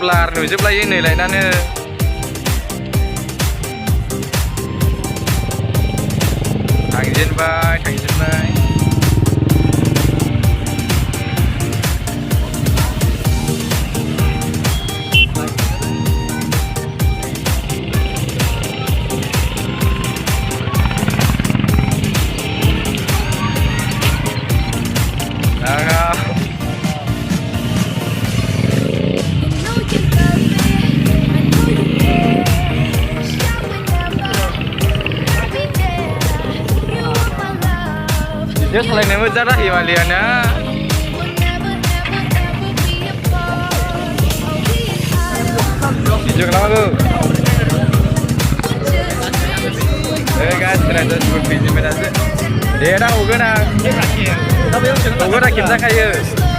ब्लार नुजोबलायो नै लायनानो थांजेनबाय dia selain yang udah dah Aipowaliannya hijau kenapa lu? Guys, ternyata seperti ini aja. Dia dah udah nak, udah kita kayak